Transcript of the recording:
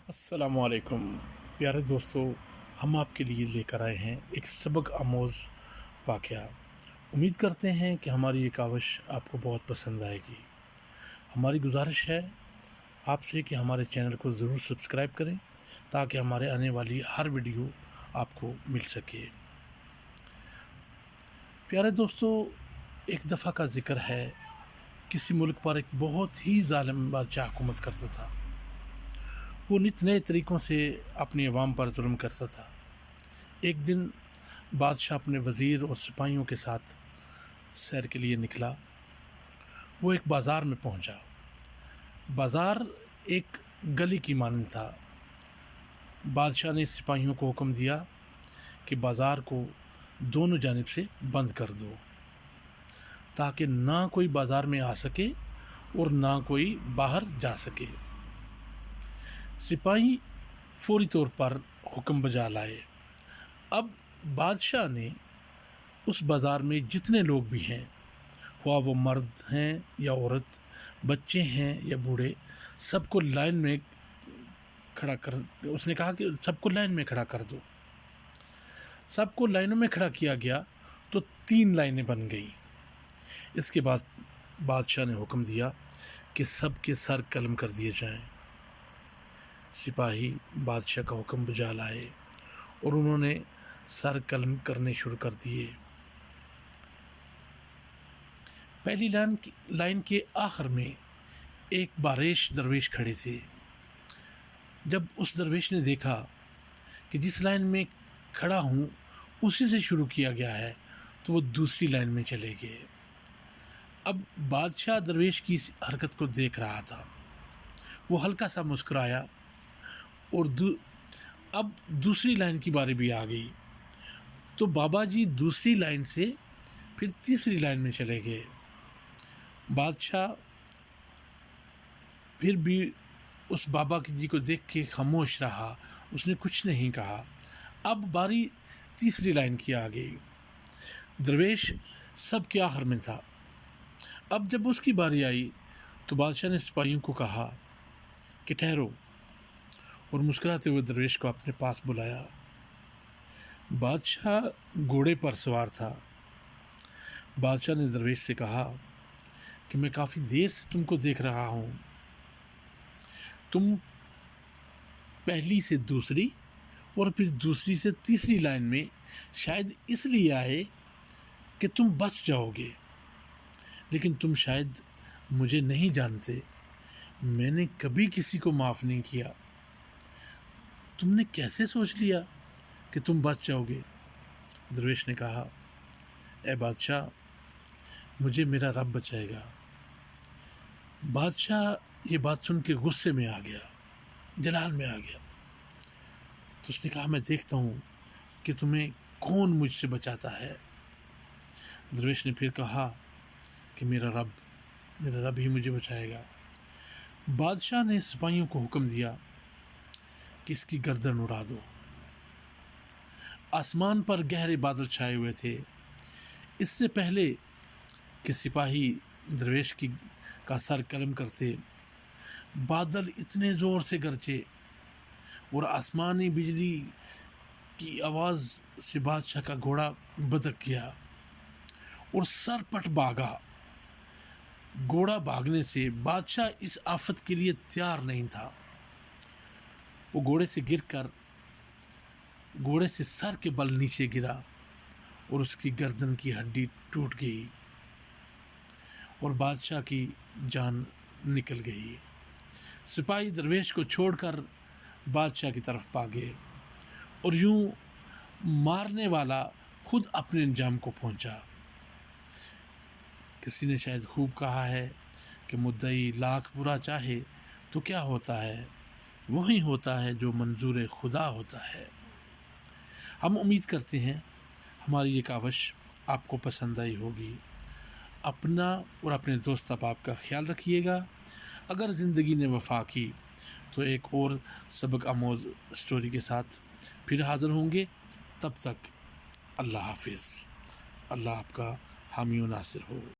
السلام علیکم پیارے دوستو، ہم آپ کے لیے لے کر آئے ہیں ایک سبق آموز واقعہ۔ امید کرتے ہیں کہ ہماری یہ کاوش آپ کو بہت پسند آئے گی۔ ہماری گزارش ہے آپ سے کہ ہمارے چینل کو ضرور سبسکرائب کریں تاکہ ہمارے آنے والی ہر ویڈیو آپ کو مل سکے۔ پیارے دوستو، ایک دفعہ کا ذکر ہے، کسی ملک پر ایک بہت ہی ظالم بادشاہ حکومت کرتا تھا۔ وہ نت نئے طریقوں سے اپنی عوام پر ظلم کرتا تھا۔ ایک دن بادشاہ اپنے وزیر اور سپاہیوں کے ساتھ سیر کے لیے نکلا۔ وہ ایک بازار میں پہنچا۔ بازار ایک گلی کی مانند تھا۔ بادشاہ نے سپاہیوں کو حکم دیا کہ بازار کو دونوں جانب سے بند کر دو تاکہ نہ کوئی بازار میں آ سکے اور نہ کوئی باہر جا سکے۔ سپاہی فوری طور پر حکم بجا لائے۔ اب بادشاہ نے اس بازار میں جتنے لوگ بھی ہیں، خواہ وہ مرد ہیں یا عورت، بچے ہیں یا بوڑھے، سب کو لائن میں کھڑا کر اس نے کہا کہ سب کو لائن میں کھڑا کر دو۔ سب کو لائنوں میں کھڑا کیا گیا تو 3 لائنیں بن گئیں۔ اس کے بعد بادشاہ نے حکم دیا کہ سب کے سر قلم کر دیے جائیں۔ سپاہی بادشاہ کا حکم بجا لائے اور انہوں نے سر قلم کرنے شروع کر دیے۔ پہلی لائن کے آخر میں ایک باریش درویش کھڑے تھے۔ جب اس درویش نے دیکھا کہ جس لائن میں کھڑا ہوں اسی سے شروع کیا گیا ہے تو وہ دوسری لائن میں چلے گئے۔ اب بادشاہ درویش کی اس حرکت کو دیکھ رہا تھا۔ وہ ہلکا سا مسکرایا اور اب دوسری لائن کی باری بھی آ گئی تو بابا جی دوسری لائن سے پھر تیسری لائن میں چلے گئے۔ بادشاہ پھر بھی اس بابا جی کو دیکھ کے خاموش رہا، اس نے کچھ نہیں کہا۔ اب باری تیسری لائن کی آ گئی۔ درویش سب کے آخر میں تھا۔ اب جب اس کی باری آئی تو بادشاہ نے سپاہیوں کو کہا کہ ٹھہرو، اور مسکراتے ہوئے درویش کو اپنے پاس بلایا۔ بادشاہ گھوڑے پر سوار تھا۔ بادشاہ نے درویش سے کہا کہ میں کافی دیر سے تم کو دیکھ رہا ہوں۔ تم پہلی سے دوسری اور پھر دوسری سے تیسری لائن میں شاید اس لیے آئے کہ تم بچ جاؤ گے، لیکن تم شاید مجھے نہیں جانتے۔ میں نے کبھی کسی کو معاف نہیں کیا۔ تم نے کیسے سوچ لیا کہ تم بچ جاؤ گے؟ درویش نے کہا، اے بادشاہ، مجھے میرا رب بچائے گا۔ بادشاہ یہ بات سن کے غصے میں آ گیا، جلال میں آ گیا۔ تو اس نے کہا، میں دیکھتا ہوں کہ تمہیں کون مجھ سے بچاتا ہے۔ درویش نے پھر کہا کہ میرا رب ہی مجھے بچائے گا۔ بادشاہ نے سپاہیوں کو حکم دیا کہ اس کی گردن اڑا دو۔ آسمان پر گہرے بادل چھائے ہوئے تھے۔ اس سے پہلے کہ سپاہی درویش کا سر قلم کرتے، بادل اتنے زور سے گرجے اور آسمانی بجلی کی آواز سے بادشاہ کا گھوڑا بدک گیا اور سر پٹ بھاگا۔ گھوڑا بھاگنے سے بادشاہ اس آفت کے لیے تیار نہیں تھا۔ وہ گھوڑے سے سر کے بل نیچے گرا اور اس کی گردن کی ہڈی ٹوٹ گئی اور بادشاہ کی جان نکل گئی۔ سپاہی درویش کو چھوڑ کر بادشاہ کی طرف بھاگے اور یوں مارنے والا خود اپنے انجام کو پہنچا۔ کسی نے شاید خوب کہا ہے کہ مدعی لاکھ برا چاہے تو کیا ہوتا ہے، وہی ہوتا ہے جو منظور خدا ہوتا ہے۔ ہم امید کرتے ہیں ہماری یہ کاوش آپ کو پسند آئی ہوگی۔ اپنا اور اپنے دوست احباب کا خیال رکھیے گا۔ اگر زندگی نے وفا کی تو ایک اور سبق آموز سٹوری کے ساتھ پھر حاضر ہوں گے۔ تب تک اللہ حافظ۔ اللہ آپ کا حامی و ناصر ہو۔